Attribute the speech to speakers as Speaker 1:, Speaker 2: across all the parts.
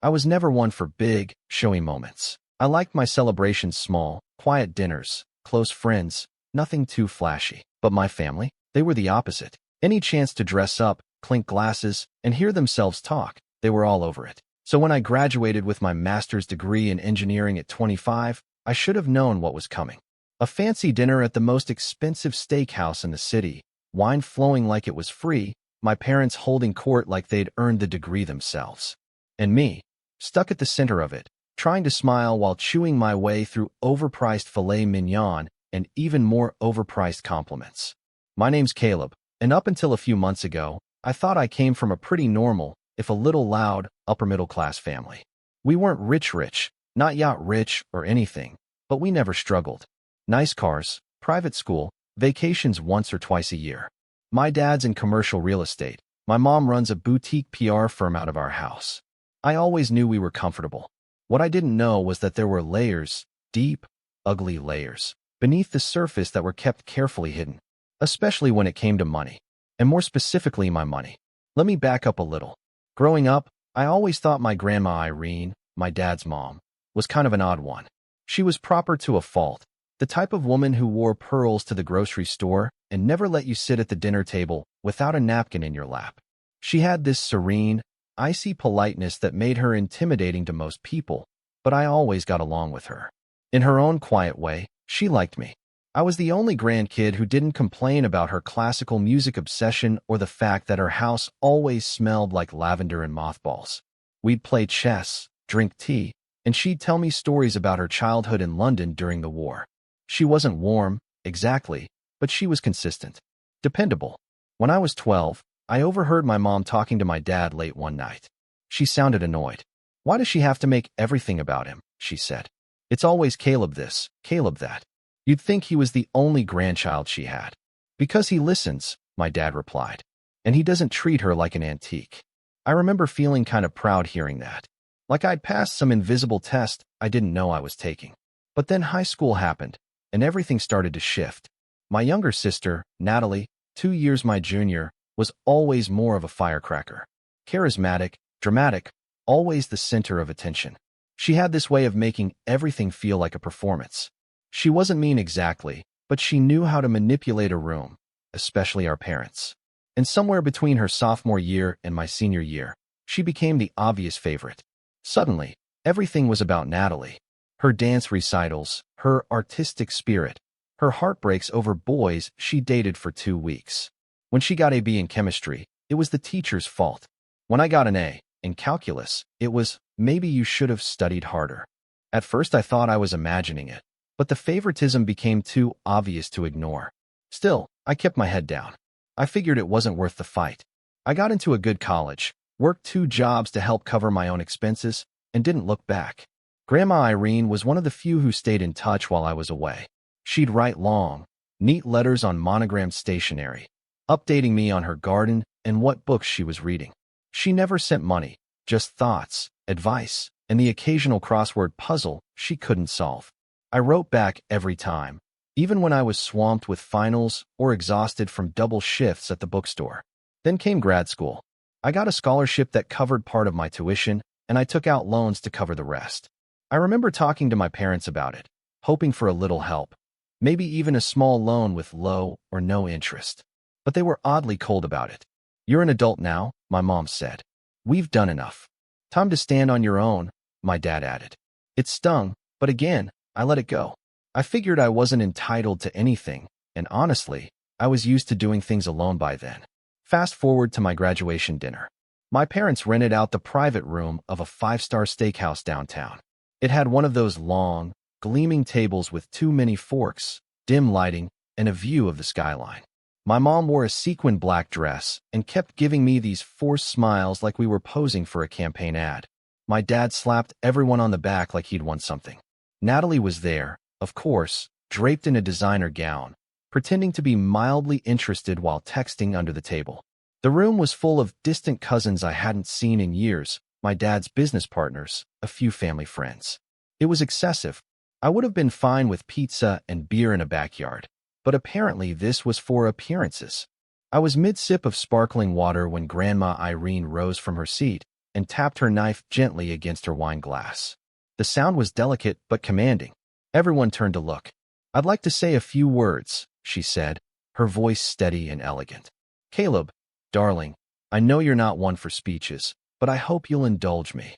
Speaker 1: I was never one for big, showy moments. I liked my celebrations small, quiet dinners, close friends, nothing too flashy. But my family? They were the opposite. Any chance to dress up, clink glasses, and hear themselves talk, they were all over it. So when I graduated with my master's degree in engineering at 25, I should have known what was coming. A fancy dinner at the most expensive steakhouse in the city, wine flowing like it was free, my parents holding court like they'd earned the degree themselves. And me, stuck at the center of it, trying to smile while chewing my way through overpriced filet mignon and even more overpriced compliments. My name's Caleb, and up until a few months ago, I thought I came from a pretty normal, if a little loud, upper-middle-class family. We weren't rich, not yacht rich or anything, but we never struggled. Nice cars, private school, vacations once or twice a year. My dad's in commercial real estate. My mom runs a boutique PR firm out of our house. I always knew we were comfortable. What I didn't know was that there were layers, deep, ugly layers, beneath the surface that were kept carefully hidden, especially when it came to money, and more specifically my money. Let me back up a little. Growing up, I always thought my grandma Irene, my dad's mom, was kind of an odd one. She was proper to a fault, the type of woman who wore pearls to the grocery store and never let you sit at the dinner table without a napkin in your lap. She had this serene, icy politeness that made her intimidating to most people, but I always got along with her. In her own quiet way, she liked me. I was the only grandkid who didn't complain about her classical music obsession or the fact that her house always smelled like lavender and mothballs. We'd play chess, drink tea, and she'd tell me stories about her childhood in London during the war. She wasn't warm, exactly, but she was consistent. Dependable. When I was 12, I overheard my mom talking to my dad late one night. She sounded annoyed. "Why does she have to make everything about him?" she said. "It's always Caleb this, Caleb that." You'd think he was the only grandchild she had. "Because he listens," my dad replied. "And he doesn't treat her like an antique." I remember feeling kind of proud hearing that. Like I'd passed some invisible test I didn't know I was taking. But then high school happened, and everything started to shift. My younger sister, Natalie, 2 years my junior, was always more of a firecracker. Charismatic, dramatic, always the center of attention. She had this way of making everything feel like a performance. She wasn't mean exactly, but she knew how to manipulate a room, especially our parents. And somewhere between her sophomore year and my senior year, she became the obvious favorite. Suddenly, everything was about Natalie. Her dance recitals, her artistic spirit, her heartbreaks over boys she dated for 2 weeks. When she got a B in chemistry, it was the teacher's fault. When I got an A in calculus, it was, maybe you should have studied harder. At first I thought I was imagining it, but the favoritism became too obvious to ignore. Still, I kept my head down. I figured it wasn't worth the fight. I got into a good college, worked 2 jobs to help cover my own expenses, and didn't look back. Grandma Irene was one of the few who stayed in touch while I was away. She'd write long, neat letters on monogrammed stationery, updating me on her garden and what books she was reading. She never sent money, just thoughts, advice, and the occasional crossword puzzle she couldn't solve. I wrote back every time, even when I was swamped with finals or exhausted from double shifts at the bookstore. Then came grad school. I got a scholarship that covered part of my tuition, and I took out loans to cover the rest. I remember talking to my parents about it, hoping for a little help, maybe even a small loan with low or no interest. But they were oddly cold about it. "You're an adult now," my mom said. "We've done enough. Time to stand on your own," my dad added. It stung, but again, I let it go. I figured I wasn't entitled to anything, and honestly, I was used to doing things alone by then. Fast forward to my graduation dinner. My parents rented out the private room of a 5-star steakhouse downtown. It had one of those long, gleaming tables with too many forks, dim lighting, and a view of the skyline. My mom wore a sequin black dress and kept giving me these forced smiles like we were posing for a campaign ad. My dad slapped everyone on the back like he'd won something. Natalie was there, of course, draped in a designer gown, pretending to be mildly interested while texting under the table. The room was full of distant cousins I hadn't seen in years, my dad's business partners, a few family friends. It was excessive. I would have been fine with pizza and beer in a backyard, but apparently this was for appearances. I was mid-sip of sparkling water when Grandma Irene rose from her seat and tapped her knife gently against her wine glass. The sound was delicate but commanding. Everyone turned to look. "I'd like to say a few words," she said, her voice steady and elegant. "Caleb, darling, I know you're not one for speeches, but I hope you'll indulge me."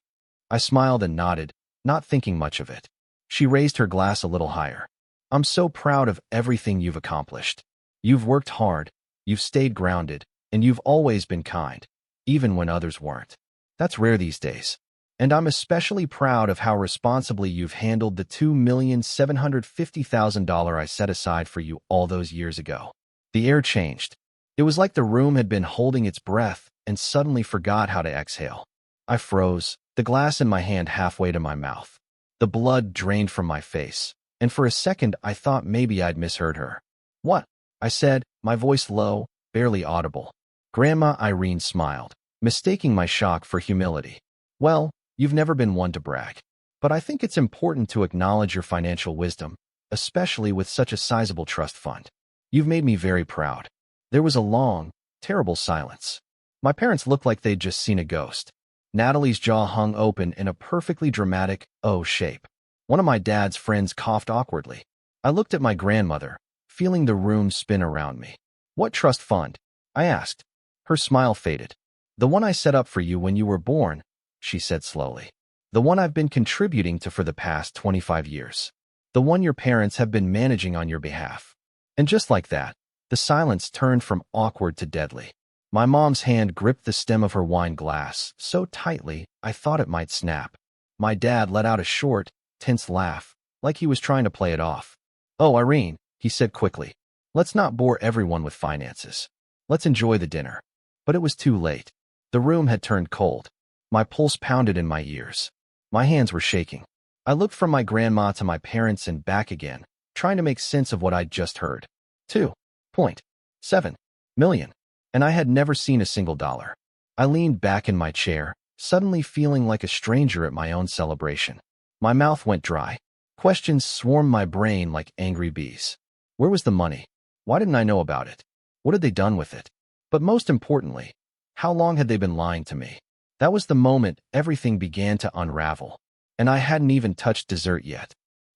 Speaker 1: I smiled and nodded, not thinking much of it. She raised her glass a little higher. "I'm so proud of everything you've accomplished. You've worked hard, you've stayed grounded, and you've always been kind, even when others weren't. That's rare these days. And I'm especially proud of how responsibly you've handled the $2,750,000 I set aside for you all those years ago." The air changed. It was like the room had been holding its breath and suddenly forgot how to exhale. I froze, the glass in my hand halfway to my mouth. The blood drained from my face, and for a second I thought maybe I'd misheard her. "What?" I said, my voice low, barely audible. Grandma Irene smiled, mistaking my shock for humility. "Well, you've never been one to brag. But I think it's important to acknowledge your financial wisdom, especially with such a sizable trust fund. You've made me very proud." There was a long, terrible silence. My parents looked like they'd just seen a ghost. Natalie's jaw hung open in a perfectly dramatic O shape. One of my dad's friends coughed awkwardly. I looked at my grandmother, feeling the room spin around me. "What trust fund?" I asked. Her smile faded. "The one I set up for you when you were born," she said slowly. "The one I've been contributing to for the past 25 years. The one your parents have been managing on your behalf." And just like that, the silence turned from awkward to deadly. My mom's hand gripped the stem of her wine glass so tightly I thought it might snap. My dad let out a short, tense laugh, like he was trying to play it off. "Oh, Irene," he said quickly, "let's not bore everyone with finances. Let's enjoy the dinner." But it was too late. The room had turned cold. My pulse pounded in my ears. My hands were shaking. I looked from my grandma to my parents and back again, trying to make sense of what I'd just heard. $2.7 million. And I had never seen a single dollar. I leaned back in my chair, suddenly feeling like a stranger at my own celebration. My mouth went dry. Questions swarmed my brain like angry bees. Where was the money? Why didn't I know about it? What had they done with it? But most importantly, how long had they been lying to me? That was the moment everything began to unravel. And I hadn't even touched dessert yet.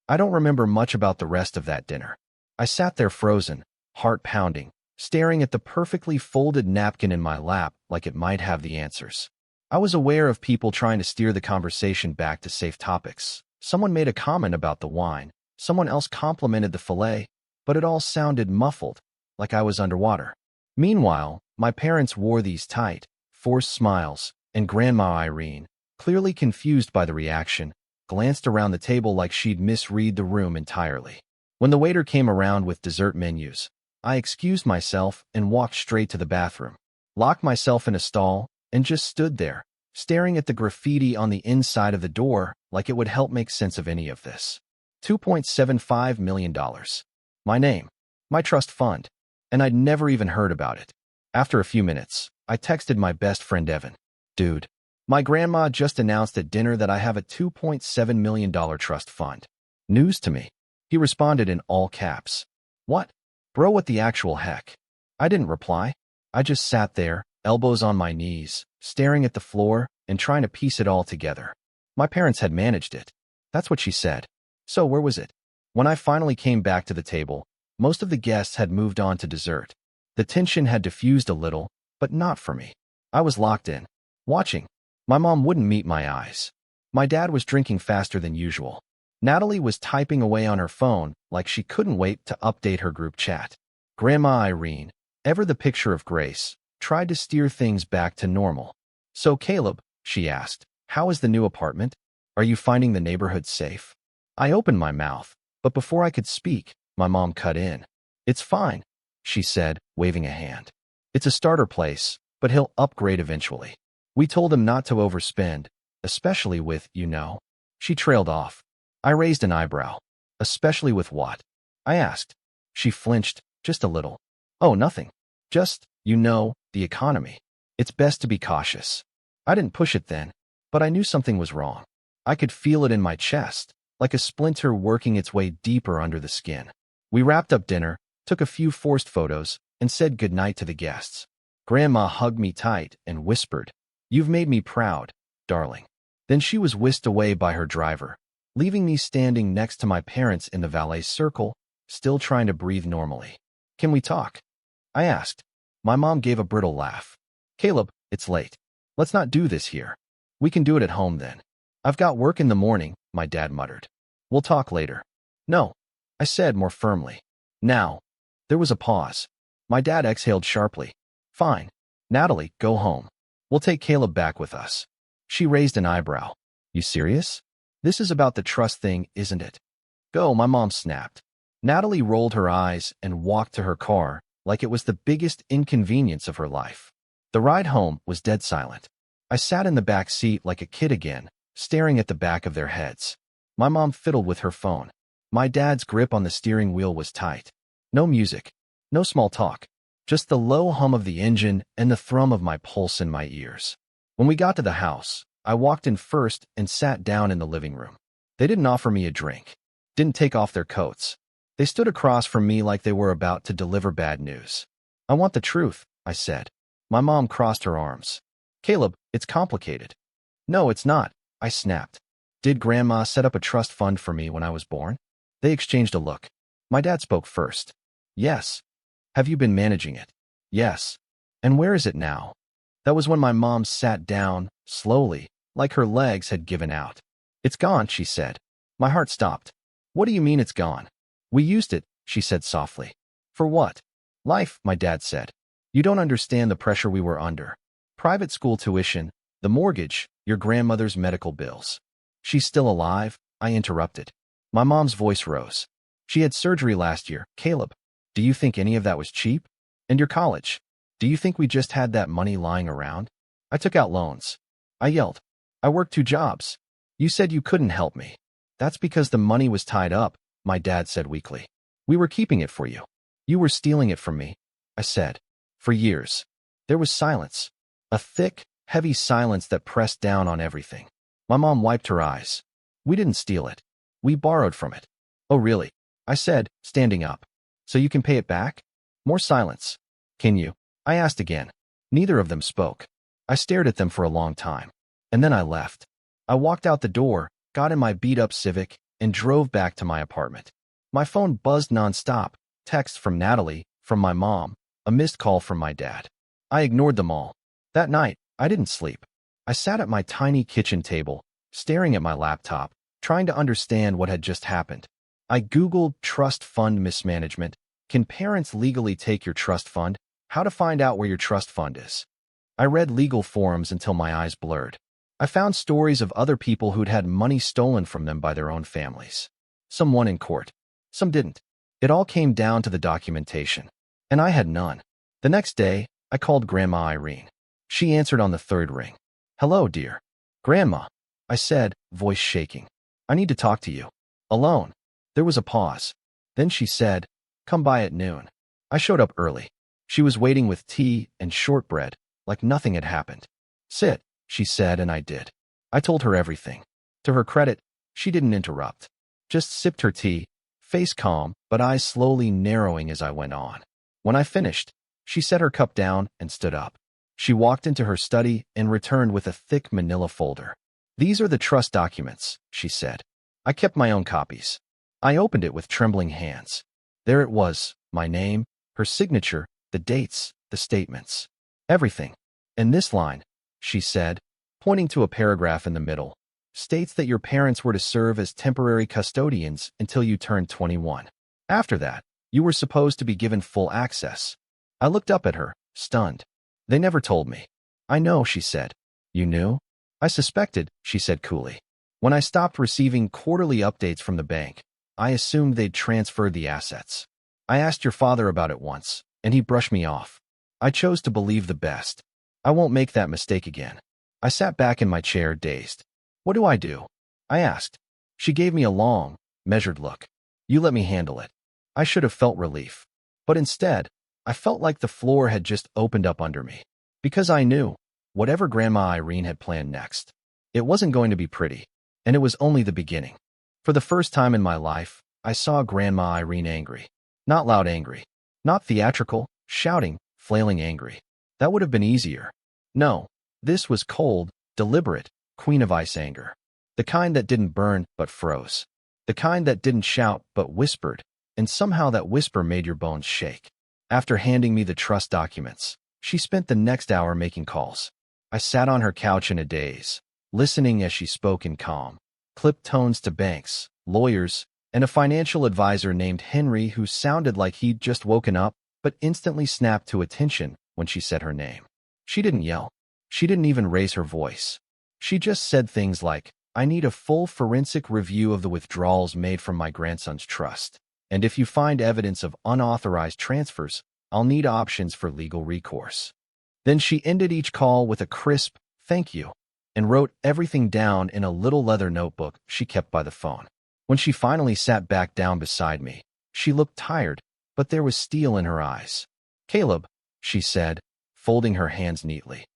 Speaker 1: I don't remember much about the rest of that dinner. I sat there frozen, heart pounding, staring at the perfectly folded napkin in my lap like it might have the answers. I was aware of people trying to steer the conversation back to safe topics. Someone made a comment about the wine. Someone else complimented the filet, but it all sounded muffled, like I was underwater. Meanwhile, my parents wore these tight, forced smiles, and Grandma Irene, clearly confused by the reaction, glanced around the table like she'd misread the room entirely. When the waiter came around with dessert menus, I excused myself and walked straight to the bathroom, locked myself in a stall, and just stood there, staring at the graffiti on the inside of the door like it would help make sense of any of this. $2.75 million. My name. My trust fund. And I'd never even heard about it. After a few minutes, I texted my best friend Evan. "Dude, my grandma just announced at dinner that I have a $2.7 million trust fund. News to me." He responded in all caps. "What? Bro, what the actual heck?" I didn't reply. I just sat there, elbows on my knees, staring at the floor and trying to piece it all together. My parents had managed it. That's what she said. So where was it? When I finally came back to the table, most of the guests had moved on to dessert. The tension had diffused a little, but not for me. I was locked in, watching. My mom wouldn't meet my eyes. My dad was drinking faster than usual. Natalie was typing away on her phone like she couldn't wait to update her group chat. Grandma Irene, ever the picture of grace, tried to steer things back to normal. "So Caleb," she asked, "how is the new apartment? Are you finding the neighborhood safe?" I opened my mouth, but before I could speak, my mom cut in. "It's fine," she said, waving a hand. "It's a starter place, but he'll upgrade eventually. We told him not to overspend, especially with, you know." She trailed off. I raised an eyebrow. "Especially with what?" I asked. She flinched, just a little. "Oh, nothing. Just, you know, the economy. It's best to be cautious." I didn't push it then, but I knew something was wrong. I could feel it in my chest, like a splinter working its way deeper under the skin. We wrapped up dinner, took a few forced photos, and said goodnight to the guests. Grandma hugged me tight and whispered, "You've made me proud. darling. Then she was whisked away by her driver, leaving me standing next to my parents in the valet circle, still trying to breathe normally. Can we talk? I asked. My mom gave a brittle laugh. Caleb, it's late. Let's not do this here. We can do it at home then. I've got work in the morning, my dad muttered. We'll talk later. No, I said more firmly. Now. There was a pause. My dad exhaled sharply. Fine. Natalie, go home. We'll take Caleb back with us. She raised an eyebrow. You serious? This is about the trust thing, isn't it? Go, my mom snapped. Natalie rolled her eyes and walked to her car like it was the biggest inconvenience of her life. The ride home was dead silent. I sat in the back seat like a kid again, staring at the back of their heads. My mom fiddled with her phone. My dad's grip on the steering wheel was tight. No music, no small talk, just the low hum of the engine and the thrum of my pulse in my ears. When we got to the house, I walked in first and sat down in the living room. They didn't offer me a drink, didn't take off their coats. They stood across from me like they were about to deliver bad news. I want the truth, I said. My mom crossed her arms. Caleb, it's complicated. No, it's not, I snapped. Did Grandma set up a trust fund for me when I was born? They exchanged a look. My dad spoke first. Yes. Have you been managing it? Yes. And where is it now? That was when my mom sat down, slowly, like her legs had given out. It's gone, she said. My heart stopped. What do you mean it's gone? We used it, she said softly. For what? Life, my dad said. You don't understand the pressure we were under. Private school tuition, the mortgage, your grandmother's medical bills. She's still alive? I interrupted. My mom's voice rose. She had surgery last year. Caleb, do you think any of that was cheap? And your college? Do you think we just had that money lying around? I took out loans. I yelled. I worked 2 jobs. You said you couldn't help me. That's because the money was tied up, my dad said weakly. We were keeping it for you. You were stealing it from me, I said. For years. There was silence. A thick, heavy silence that pressed down on everything. My mom wiped her eyes. We didn't steal it. We borrowed from it. Oh, really? I said, standing up. So you can pay it back? More silence. Can you? I asked again. Neither of them spoke. I stared at them for a long time. And then I left. I walked out the door, got in my beat-up Civic, and drove back to my apartment. My phone buzzed nonstop. Texts from Natalie, from my mom, a missed call from my dad. I ignored them all. That night, I didn't sleep. I sat at my tiny kitchen table, staring at my laptop, trying to understand what had just happened. I Googled trust fund mismanagement. Can parents legally take your trust fund? How to find out where your trust fund is. I read legal forums until my eyes blurred. I found stories of other people who'd had money stolen from them by their own families. Some won in court. Some didn't. It all came down to the documentation. And I had none. The next day, I called Grandma Irene. She answered on the 3rd ring. Hello, dear. Grandma, I said, voice shaking. I need to talk to you. Alone. There was a pause. Then she said, come by at noon. I showed up early. She was waiting with tea and shortbread, like nothing had happened. Sit, she said, and I did. I told her everything. To her credit, she didn't interrupt. Just sipped her tea, face calm, but eyes slowly narrowing as I went on. When I finished, she set her cup down and stood up. She walked into her study and returned with a thick manila folder. These are the trust documents, she said. I kept my own copies. I opened it with trembling hands. There it was, my name, her signature, the dates, the statements. Everything. And this line, she said, pointing to a paragraph in the middle, states that your parents were to serve as temporary custodians until you turned 21. After that, you were supposed to be given full access. I looked up at her, stunned. They never told me. I know, she said. You knew? I suspected, she said coolly. When I stopped receiving quarterly updates from the bank, I assumed they'd transferred the assets. I asked your father about it once, and he brushed me off. I chose to believe the best. I won't make that mistake again. I sat back in my chair, dazed. What do I do? I asked. She gave me a long, measured look. You let me handle it. I should have felt relief. But instead, I felt like the floor had just opened up under me. Because I knew, whatever Grandma Irene had planned next, it wasn't going to be pretty, and it was only the beginning. For the first time in my life, I saw Grandma Irene angry. Not loud angry. Not theatrical, shouting, flailing angry. That would have been easier. No, this was cold, deliberate, Queen of ice anger. The kind that didn't burn but froze. The kind that didn't shout but whispered, and somehow that whisper made your bones shake. After handing me the trust documents, she spent the next hour making calls. I sat on her couch in a daze, listening as she spoke in calm, clipped tones to banks, lawyers, and a financial advisor named Henry who sounded like he'd just woken up, but instantly snapped to attention when she said her name. She didn't yell. She didn't even raise her voice. She just said things like, "I need a full forensic review of the withdrawals made from my grandson's trust. And if you find evidence of unauthorized transfers, I'll need options for legal recourse." Then she ended each call with a crisp, "Thank you," and wrote everything down in a little leather notebook she kept by the phone. When she finally sat back down beside me, she looked tired, but there was steel in her eyes. "Caleb," she said, folding her hands neatly,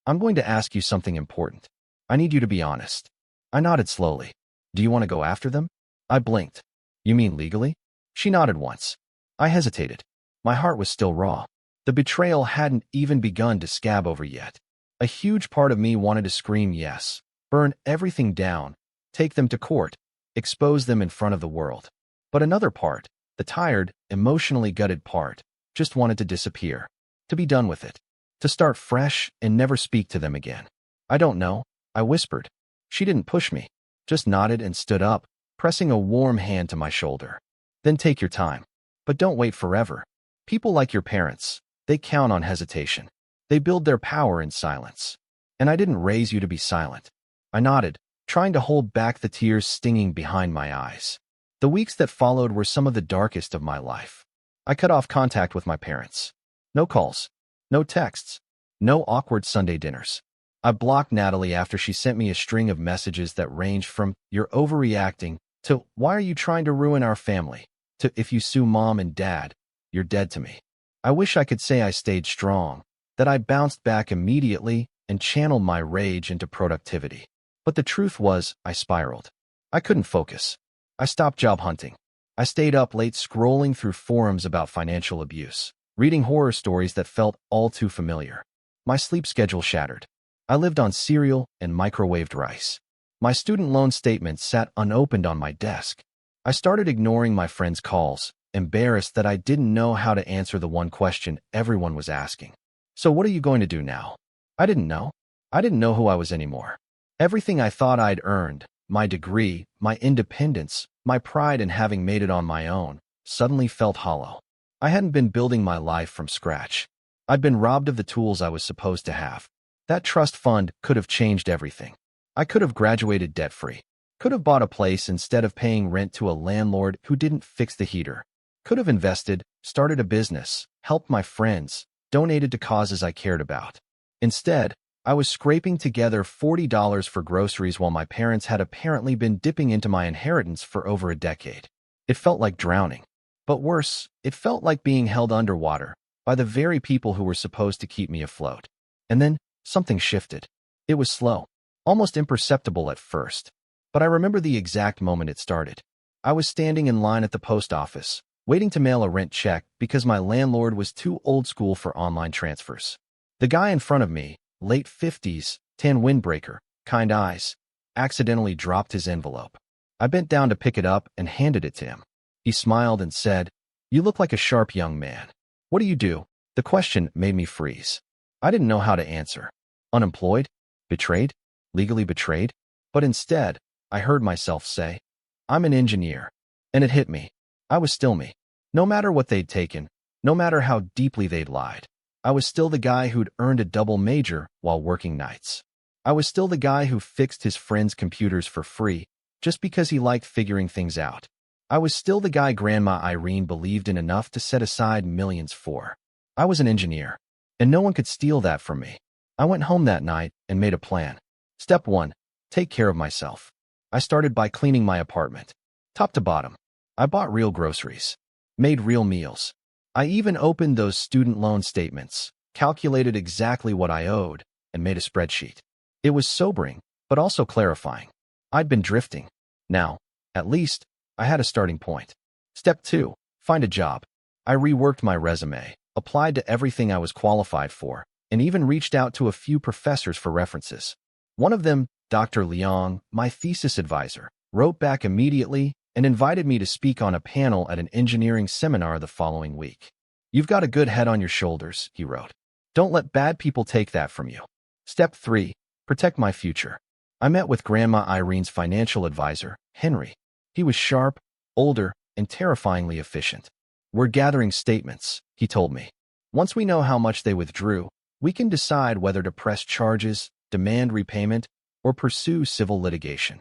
Speaker 1: "I'm going to ask you something important. I need you to be honest." I nodded slowly. "Do you want to go after them?" I blinked. "You mean legally?" She nodded once. I hesitated. My heart was still raw. The betrayal hadn't even begun to scab over yet. A huge part of me wanted to scream yes, burn everything down, take them to court, expose them in front of the world. But another part, the tired, emotionally gutted part, just wanted to disappear, to be done with it, to start fresh and never speak to them again. "I don't know," I whispered. She didn't push me, just nodded and stood up, pressing a warm hand to my shoulder. "Then take your time. But don't wait forever. People like your parents, they count on hesitation. They build their power in silence. And I didn't raise you to be silent." I nodded, trying to hold back the tears stinging behind my eyes. The weeks that followed were some of the darkest of my life. I cut off contact with my parents. No calls, no texts, no awkward Sunday dinners. I blocked Natalie after she sent me a string of messages that ranged from, "You're overreacting," to, "Why are you trying to ruin our family?" to, "If you sue mom and dad, you're dead to me." I wish I could say I stayed strong, that I bounced back immediately and channeled my rage into productivity. But the truth was, I spiraled. I couldn't focus. I stopped job hunting. I stayed up late scrolling through forums about financial abuse, reading horror stories that felt all too familiar. My sleep schedule shattered. I lived on cereal and microwaved rice. My student loan statement sat unopened on my desk. I started ignoring my friends' calls, embarrassed that I didn't know how to answer the one question everyone was asking. "So what are you going to do now?" I didn't know. I didn't know who I was anymore. Everything I thought I'd earned, my degree, my independence, my pride in having made it on my own, suddenly felt hollow. I hadn't been building my life from scratch. I'd been robbed of the tools I was supposed to have. That trust fund could have changed everything. I could have graduated debt-free. Could have bought a place instead of paying rent to a landlord who didn't fix the heater. Could have invested, started a business, helped my friends, donated to causes I cared about. Instead, I was scraping together $40 for groceries while my parents had apparently been dipping into my inheritance for over a decade. It felt like drowning. But worse, it felt like being held underwater by the very people who were supposed to keep me afloat. And then, something shifted. It was slow, almost imperceptible at first. But I remember the exact moment it started. I was standing in line at the post office, waiting to mail a rent check because my landlord was too old school for online transfers. The guy in front of me, late 50s, tan windbreaker, kind eyes, accidentally dropped his envelope. I bent down to pick it up and handed it to him. He smiled and said, "You look like a sharp young man. What do you do?" The question made me freeze. I didn't know how to answer. Unemployed? Betrayed? Legally betrayed? But instead, I heard myself say, "I'm an engineer." And it hit me. I was still me. No matter what they'd taken, no matter how deeply they'd lied, I was still the guy who'd earned a double major while working nights. I was still the guy who fixed his friends' computers for free just because he liked figuring things out. I was still the guy Grandma Irene believed in enough to set aside millions for. I was an engineer, and no one could steal that from me. I went home that night and made a plan. Step 1, take care of myself. I started by cleaning my apartment, top to bottom. I bought real groceries, made real meals. I even opened those student loan statements, calculated exactly what I owed, and made a spreadsheet. It was sobering, but also clarifying. I'd been drifting. Now, at least, I had a starting point. Step 2, find a job. I reworked my resume, applied to everything I was qualified for, and even reached out to a few professors for references. One of them, Dr. Liang, my thesis advisor, wrote back immediately and invited me to speak on a panel at an engineering seminar the following week. "You've got a good head on your shoulders," he wrote. "Don't let bad people take that from you." Step 3. Protect my future. I met with Grandma Irene's financial advisor, Henry. He was sharp, older, and terrifyingly efficient. "We're gathering statements," he told me. "Once we know how much they withdrew, we can decide whether to press charges, demand repayment, or pursue civil litigation."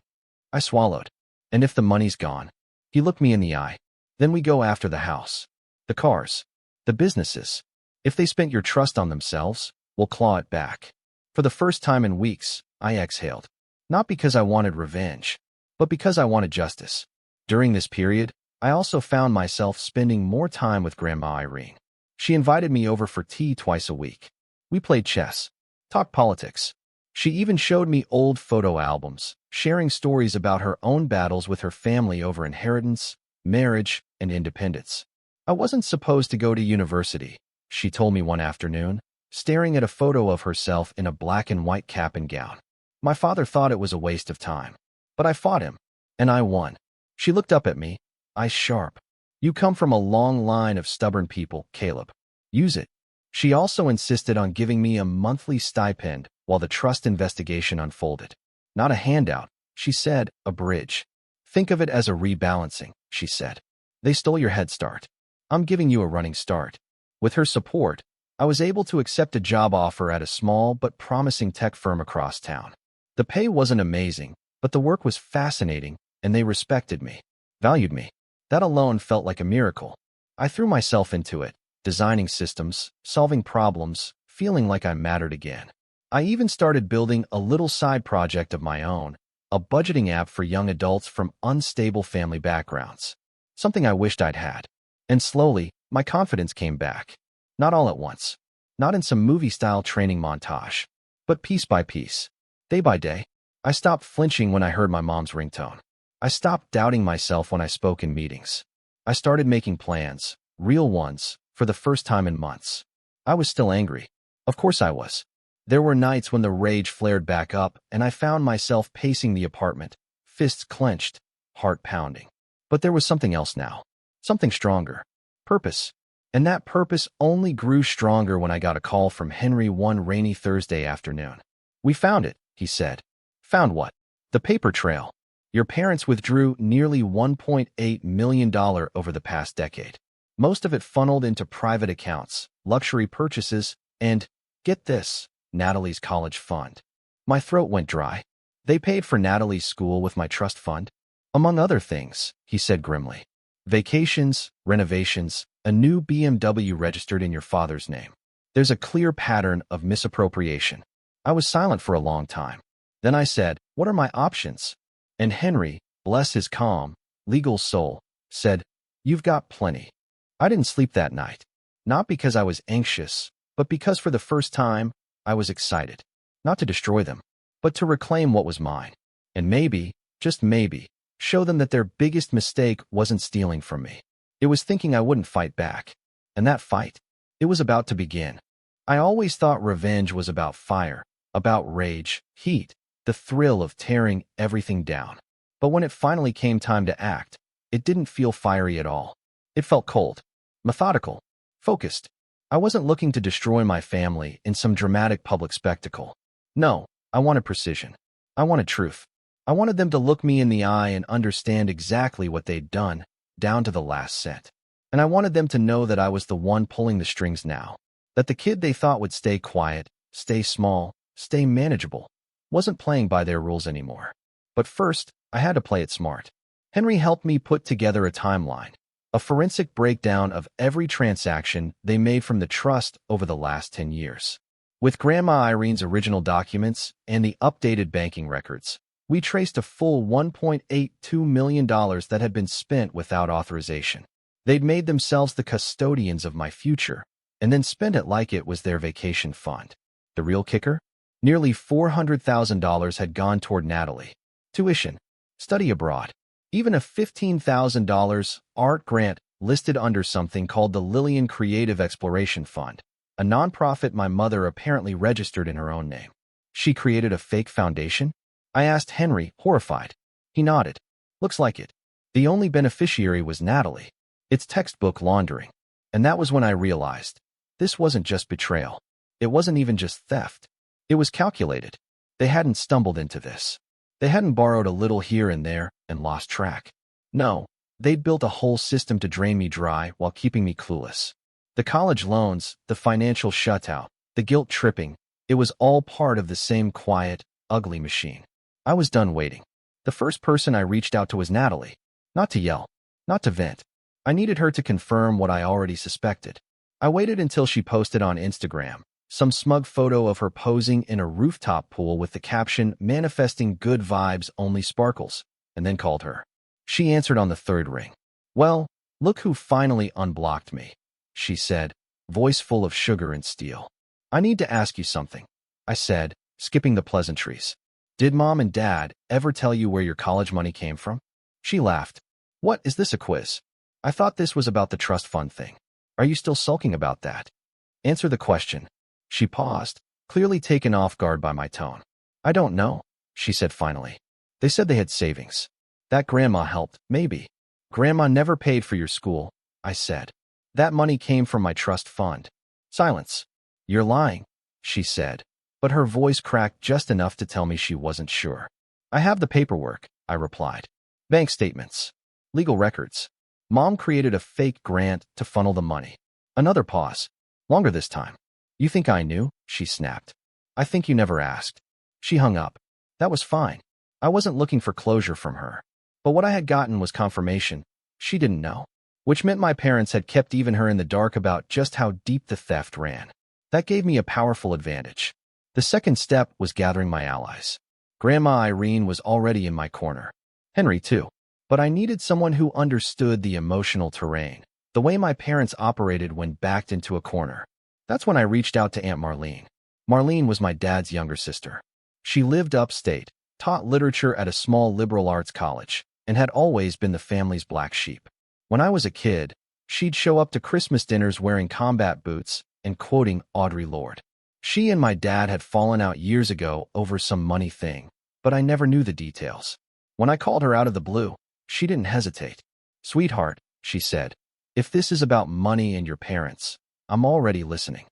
Speaker 1: I swallowed. "And if the money's gone?" He looked me in the eye. "Then we go after the house, the cars, the businesses. If they spent your trust on themselves, we'll claw it back." For the first time in weeks, I exhaled. Not because I wanted revenge, but because I wanted justice. During this period, I also found myself spending more time with Grandma Irene. She invited me over for tea twice a week. We played chess, talked politics. She even showed me old photo albums, sharing stories about her own battles with her family over inheritance, marriage, and independence. "I wasn't supposed to go to university," she told me one afternoon, staring at a photo of herself in a black and white cap and gown. "My father thought it was a waste of time. But I fought him, and I won." She looked up at me, eyes sharp. "You come from a long line of stubborn people, Caleb. Use it." She also insisted on giving me a monthly stipend while the trust investigation unfolded. "Not a handout," she said, "a bridge. Think of it as a rebalancing," she said. "They stole your head start. I'm giving you a running start." With her support, I was able to accept a job offer at a small but promising tech firm across town. The pay wasn't amazing, but the work was fascinating, and they respected me, valued me. That alone felt like a miracle. I threw myself into it, designing systems, solving problems, feeling like I mattered again. I even started building a little side project of my own, a budgeting app for young adults from unstable family backgrounds. Something I wished I'd had. And slowly, my confidence came back. Not all at once. Not in some movie-style training montage. But piece by piece. Day by day. I stopped flinching when I heard my mom's ringtone. I stopped doubting myself when I spoke in meetings. I started making plans, real ones, for the first time in months. I was still angry. Of course I was. There were nights when the rage flared back up, and I found myself pacing the apartment, fists clenched, heart pounding. But there was something else now. Something stronger. Purpose. And that purpose only grew stronger when I got a call from Henry one rainy Thursday afternoon. "We found it," he said. "Found what?" "The paper trail. Your parents withdrew nearly $1.8 million over the past decade. Most of it funneled into private accounts, luxury purchases, and, get this, Natalie's college fund." My throat went dry. "They paid for Natalie's school with my trust fund?" "Among other things," he said grimly. "Vacations, renovations, a new BMW registered in your father's name. There's a clear pattern of misappropriation." I was silent for a long time. Then I said, "What are my options?" And Henry, bless his calm, legal soul, said, "You've got plenty." I didn't sleep that night. Not because I was anxious, but because for the first time, I was excited. Not to destroy them, but to reclaim what was mine. And maybe, just maybe, show them that their biggest mistake wasn't stealing from me. It was thinking I wouldn't fight back. And that fight, it was about to begin. I always thought revenge was about fire, about rage, heat, the thrill of tearing everything down. But when it finally came time to act, it didn't feel fiery at all. It felt cold, methodical, focused. I wasn't looking to destroy my family in some dramatic public spectacle. No, I wanted precision. I wanted truth. I wanted them to look me in the eye and understand exactly what they'd done, down to the last cent. And I wanted them to know that I was the one pulling the strings now. That the kid they thought would stay quiet, stay small, stay manageable, wasn't playing by their rules anymore. But first, I had to play it smart. Henry helped me put together a timeline, a forensic breakdown of every transaction they made from the trust over the last 10 years. With Grandma Irene's original documents and the updated banking records, we traced a full $1.82 million that had been spent without authorization. They'd made themselves the custodians of my future, and then spent it like it was their vacation fund. The real kicker? Nearly $400,000 had gone toward Natalie. Tuition, study abroad, even a $15,000 art grant listed under something called the Lillian Creative Exploration Fund, a nonprofit my mother apparently registered in her own name. She created a fake foundation? I asked Henry, horrified. He nodded. Looks like it. The only beneficiary was Natalie. It's textbook laundering. And that was when I realized this wasn't just betrayal. It wasn't even just theft. It was calculated. They hadn't stumbled into this. They hadn't borrowed a little here and there and lost track. No, they'd built a whole system to drain me dry while keeping me clueless. The college loans, the financial shutout, the guilt tripping, it was all part of the same quiet, ugly machine. I was done waiting. The first person I reached out to was Natalie. Not to yell, not to vent. I needed her to confirm what I already suspected. I waited until she posted on Instagram some smug photo of her posing in a rooftop pool with the caption, "Manifesting good vibes, only sparkles," and then called her. She answered on the third ring. "Well, look who finally unblocked me," she said, voice full of sugar and steel. "I need to ask you something," I said, skipping the pleasantries. "Did Mom and Dad ever tell you where your college money came from?" She laughed. "What, is this a quiz? I thought this was about the trust fund thing. Are you still sulking about that? Answer the question." She paused, clearly taken off guard by my tone. "I don't know," she said finally. "They said they had savings. That grandma helped, maybe." "Grandma never paid for your school," I said. "That money came from my trust fund." Silence. "You're lying," she said, but her voice cracked just enough to tell me she wasn't sure. "I have the paperwork," I replied. "Bank statements. Legal records. Mom created a fake grant to funnel the money." Another pause. Longer this time. "You think I knew?" she snapped. "I think you never asked." She hung up. That was fine. I wasn't looking for closure from her. But what I had gotten was confirmation. She didn't know. Which meant my parents had kept even her in the dark about just how deep the theft ran. That gave me a powerful advantage. The second step was gathering my allies. Grandma Irene was already in my corner. Henry, too. But I needed someone who understood the emotional terrain, the way my parents operated when backed into a corner. That's when I reached out to Aunt Marlene. Marlene was my dad's younger sister. She lived upstate, taught literature at a small liberal arts college, and had always been the family's black sheep. When I was a kid, she'd show up to Christmas dinners wearing combat boots and quoting Audre Lorde. She and my dad had fallen out years ago over some money thing, but I never knew the details. When I called her out of the blue, she didn't hesitate. "Sweetheart," she said, "if this is about money and your parents, I'm already listening."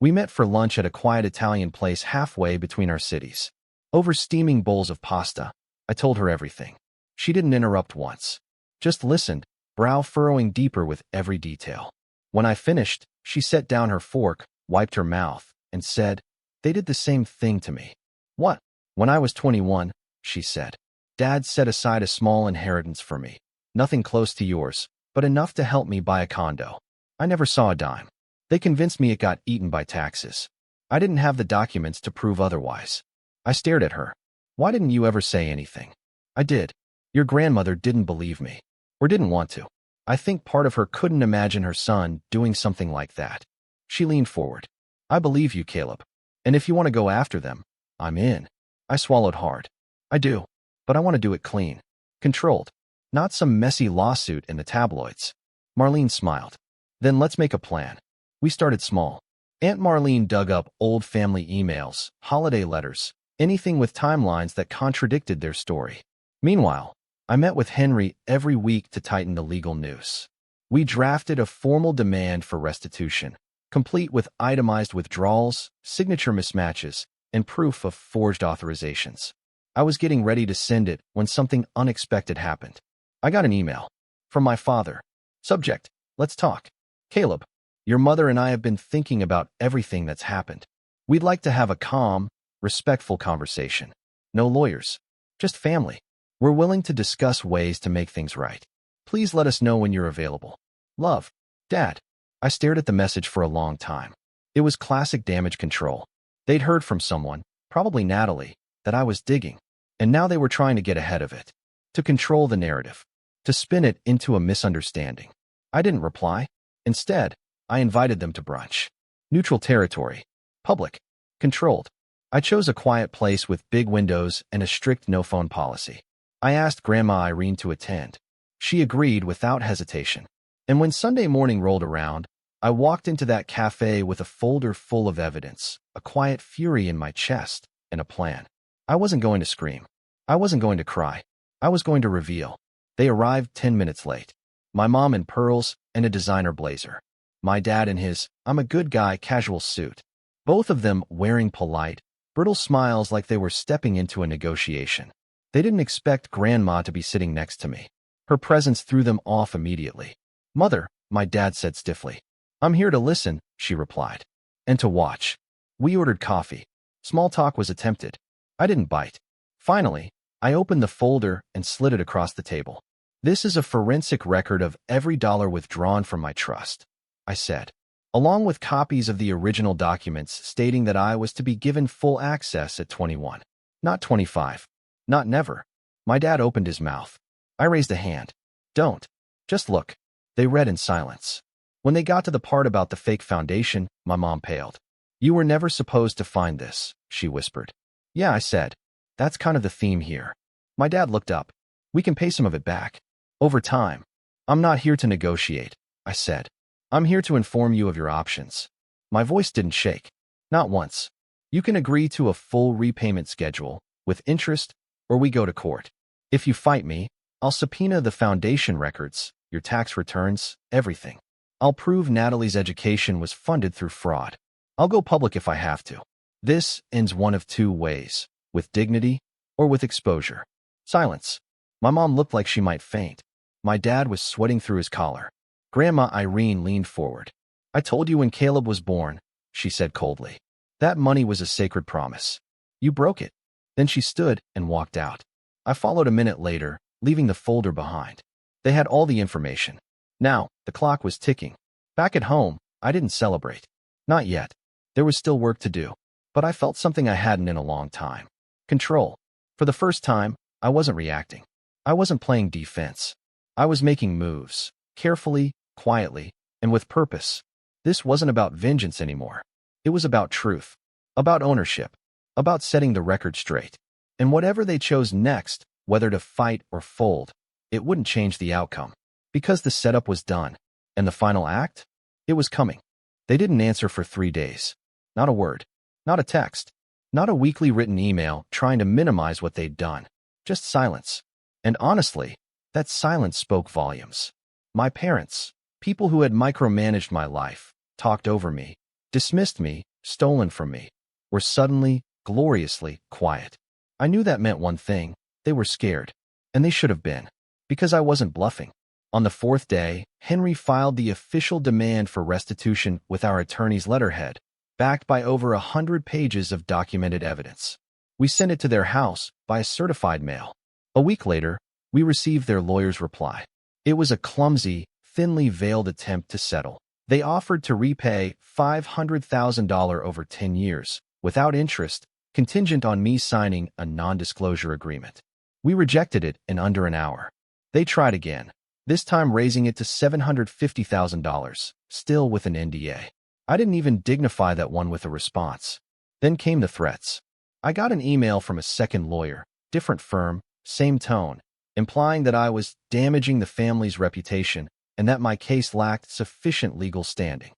Speaker 1: We met for lunch at a quiet Italian place halfway between our cities. Over steaming bowls of pasta, I told her everything. She didn't interrupt once. Just listened, brow furrowing deeper with every detail. When I finished, she set down her fork, wiped her mouth, and said, "They did the same thing to me." "What?" "When I was 21, she said, Dad set aside a small inheritance for me. Nothing close to yours, but enough to help me buy a condo. I never saw a dime. They convinced me it got eaten by taxes. I didn't have the documents to prove otherwise." I stared at her. "Why didn't you ever say anything?" "I did. Your grandmother didn't believe me. Or didn't want to. I think part of her couldn't imagine her son doing something like that." She leaned forward. "I believe you, Caleb. And if you want to go after them, I'm in." I swallowed hard. "I do. But I want to do it clean. Controlled. Not some messy lawsuit in the tabloids." Marlene smiled. "Then let's make a plan." We started small. Aunt Marlene dug up old family emails, holiday letters, anything with timelines that contradicted their story. Meanwhile, I met with Henry every week to tighten the legal noose. We drafted a formal demand for restitution, complete with itemized withdrawals, signature mismatches, and proof of forged authorizations. I was getting ready to send it when something unexpected happened. I got an email from my father. Subject: "Let's talk. Caleb, your mother and I have been thinking about everything that's happened. We'd like to have a calm, respectful conversation. No lawyers, just family. We're willing to discuss ways to make things right. Please let us know when you're available. Love, Dad." I stared at the message for a long time. It was classic damage control. They'd heard from someone, probably Natalie, that I was digging, and now they were trying to get ahead of it, to control the narrative, to spin it into a misunderstanding. I didn't reply. Instead, I invited them to brunch. Neutral territory. Public. Controlled. I chose a quiet place with big windows and a strict no-phone policy. I asked Grandma Irene to attend. She agreed without hesitation. And when Sunday morning rolled around, I walked into that cafe with a folder full of evidence, a quiet fury in my chest, and a plan. I wasn't going to scream. I wasn't going to cry. I was going to reveal. They arrived 10 minutes late. My mom in pearls and a designer blazer. My dad in his "I'm a good guy" casual suit. Both of them wearing polite, brittle smiles like they were stepping into a negotiation. They didn't expect Grandma to be sitting next to me. Her presence threw them off immediately. "Mother," my dad said stiffly. "I'm here to listen," she replied. "And to watch." We ordered coffee. Small talk was attempted. I didn't bite. Finally, I opened the folder and slid it across the table. "This is a forensic record of every dollar withdrawn from my trust," I said, along with copies of the original documents stating that I was to be given full access at 21. Not 25. Not never. My dad opened his mouth. I raised a hand. "Don't. Just look." They read in silence. When they got to the part about the fake foundation, my mom paled. "You were never supposed to find this," she whispered. "Yeah," I said. "That's kind of the theme here." My dad looked up. "We can pay some of it back. Over time." "I'm not here to negotiate," I said. "I'm here to inform you of your options." My voice didn't shake. "Not once. You can agree to a full repayment schedule, with interest, or we go to court. If you fight me, I'll subpoena the foundation records, your tax returns, everything. I'll prove Natalie's education was funded through fraud. I'll go public if I have to. This ends one of two ways, with dignity or with exposure." Silence. My mom looked like she might faint. My dad was sweating through his collar. Grandma Irene leaned forward. "I told you when Caleb was born," she said coldly. "That money was a sacred promise. You broke it." Then she stood and walked out. I followed a minute later, leaving the folder behind. They had all the information. Now, the clock was ticking. Back at home, I didn't celebrate. Not yet. There was still work to do. But I felt something I hadn't in a long time. Control. For the first time, I wasn't reacting. I wasn't playing defense. I was making moves, carefully, quietly, and with purpose. This wasn't about vengeance anymore. It was about truth, about ownership, about setting the record straight. And whatever they chose next, whether to fight or fold, it wouldn't change the outcome. Because the setup was done. And the final act? It was coming. They didn't answer for 3 days. Not a word. Not a text. Not a weekly written email trying to minimize what they'd done. Just silence. And honestly, that silence spoke volumes. My parents, people who had micromanaged my life, talked over me, dismissed me, stolen from me, were suddenly, gloriously quiet. I knew that meant one thing. They were scared. And they should have been. Because I wasn't bluffing. On the 4th day, Henry filed the official demand for restitution with our attorney's letterhead, backed by over 100 pages of documented evidence. We sent it to their house by a certified mail. A week later, we received their lawyer's reply. It was a clumsy, thinly veiled attempt to settle. They offered to repay $500,000 over 10 years, without interest, contingent on me signing a non-disclosure agreement. We rejected it in under an hour. They tried again, this time raising it to $750,000, still with an NDA. I didn't even dignify that one with a response. Then came the threats. I got an email from a second lawyer, different firm, same tone, implying that I was damaging the family's reputation and that my case lacked sufficient legal standing.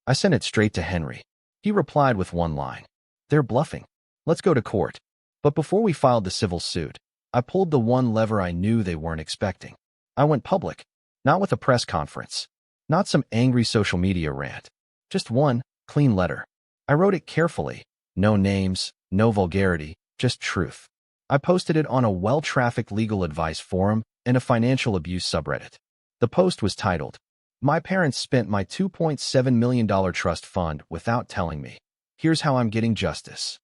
Speaker 1: I sent it straight to Henry. He replied with one line. "They're bluffing. Let's go to court." But before we filed the civil suit, I pulled the one lever I knew they weren't expecting. I went public, not with a press conference, not some angry social media rant, just one clean letter. I wrote it carefully, no names, no vulgarity, just truth. I posted it on a well-trafficked legal advice forum and a financial abuse subreddit. The post was titled, "My parents spent my $2.7 million trust fund without telling me. Here's how I'm getting justice."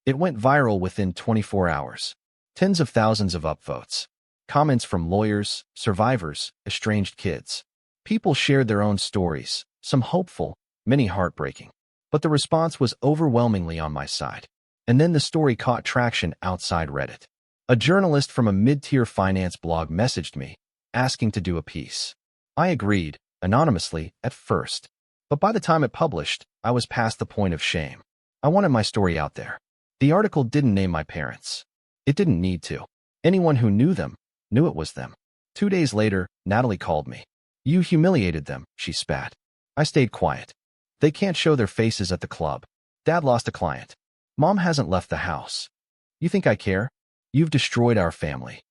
Speaker 1: It went viral within 24 hours. Tens of thousands of upvotes. Comments from lawyers, survivors, estranged kids. People shared their own stories, some hopeful, many heartbreaking. But the response was overwhelmingly on my side. And then the story caught traction outside Reddit. A journalist from a mid-tier finance blog messaged me, asking to do a piece. I agreed, anonymously, at first. But by the time it published, I was past the point of shame. I wanted my story out there. The article didn't name my parents. It didn't need to. Anyone who knew them knew it was them. 2 days later, Natalie called me. "You humiliated them," she spat. I stayed quiet. They can't show their faces at the club. Dad lost a client. Mom hasn't left the house. You think I care? You've destroyed our family.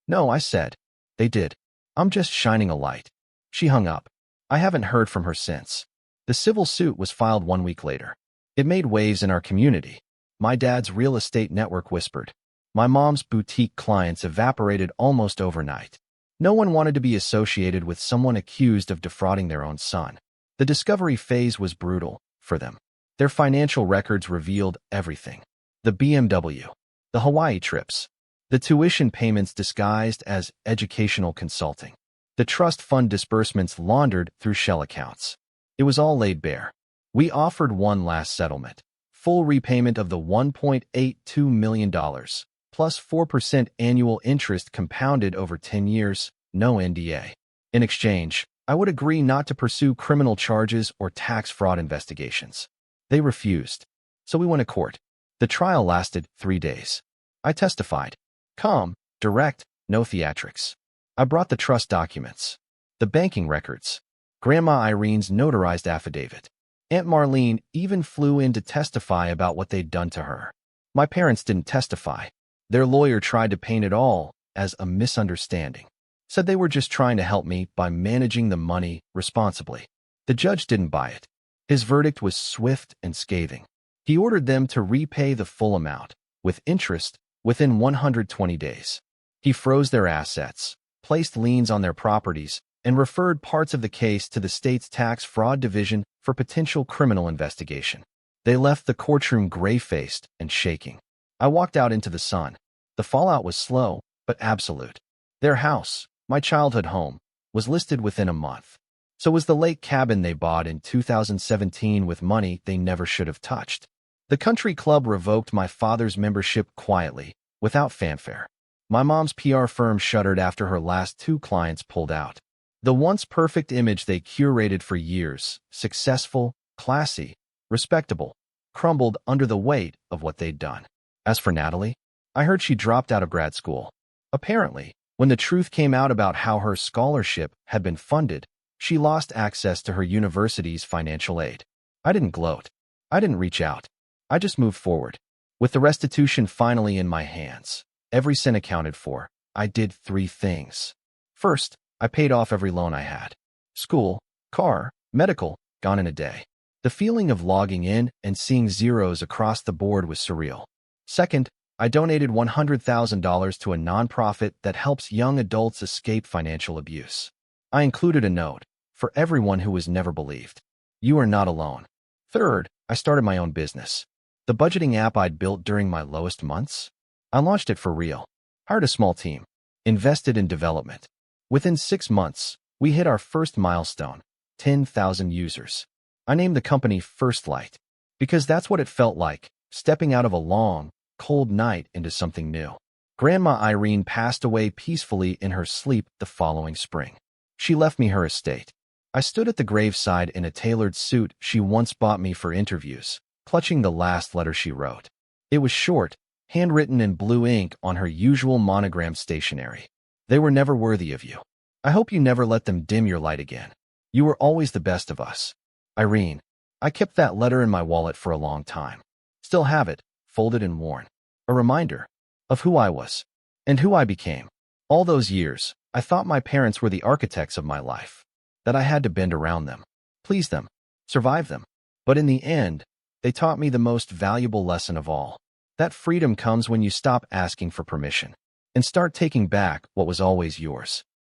Speaker 1: No, I said. They did. I'm just shining a light. She hung up. I haven't heard from her since. The civil suit was filed 1 week later. It made waves in our community. My dad's real estate network whispered. My mom's boutique clients evaporated almost overnight. No one wanted to be associated with someone accused of defrauding their own son. The discovery phase was brutal for them. Their financial records revealed everything. The BMW, the Hawaii trips, the tuition payments disguised as educational consulting, the trust fund disbursements laundered through shell accounts. It was all laid bare. We offered one last settlement, full repayment of the $1.82 million, plus 4% annual interest compounded over 10 years, no NDA. In exchange, I would agree not to pursue criminal charges or tax fraud investigations. They refused. So we went to court. The trial lasted 3 days. I testified. Calm, direct, no theatrics. I brought the trust documents, the banking records, Grandma Irene's notarized affidavit. Aunt Marlene even flew in to testify about what they'd done to her. My parents didn't testify. Their lawyer tried to paint it all as a misunderstanding. Said they were just trying to help me by managing the money responsibly. The judge didn't buy it. His verdict was swift and scathing. He ordered them to repay the full amount, with interest, within 120 days. He froze their assets, placed liens on their properties, and referred parts of the case to the state's tax fraud division for potential criminal investigation. They left the courtroom gray-faced and shaking. I walked out into the sun. The fallout was slow, but absolute. Their house, my childhood home, was listed within a month. So was the lake cabin they bought in 2017 with money they never should have touched. The country club revoked my father's membership quietly, without fanfare. My mom's PR firm shuttered after her last 2 clients pulled out. The once perfect image they curated for years, successful, classy, respectable, crumbled under the weight of what they'd done. As for Natalie, I heard she dropped out of grad school. Apparently, when the truth came out about how her scholarship had been funded, she lost access to her university's financial aid. I didn't gloat. I didn't reach out. I just moved forward. With the restitution finally in my hands, every cent accounted for, I did 3 things. First, I paid off every loan I had. School, car, medical, gone in a day. The feeling of logging in and seeing zeros across the board was surreal. Second, I donated $100,000 to a nonprofit that helps young adults escape financial abuse. I included a note for everyone who was never believed. You are not alone. Third, I started my own business. The budgeting app I'd built during my lowest months. I launched it for real. Hired a small team. Invested in development. Within 6 months, we hit our first milestone, 10,000 users. I named the company First Light because that's what it felt like, stepping out of a long, cold night into something new. Grandma Irene passed away peacefully in her sleep the following spring. She left me her estate. I stood at the graveside in a tailored suit she once bought me for interviews, clutching the last letter she wrote. It was short, handwritten in blue ink on her usual monogram stationery. They were never worthy of you. I hope you never let them dim your light again. You were always the best of us. Irene. I kept that letter in my wallet for a long time. Still have it, folded and worn. A reminder of who I was and who I became. All those years, I thought my parents were the architects of my life, that I had to bend around them, please them, survive them. But in the end, they taught me the most valuable lesson of all. That freedom comes when you stop asking for permission and start taking back what was always yours.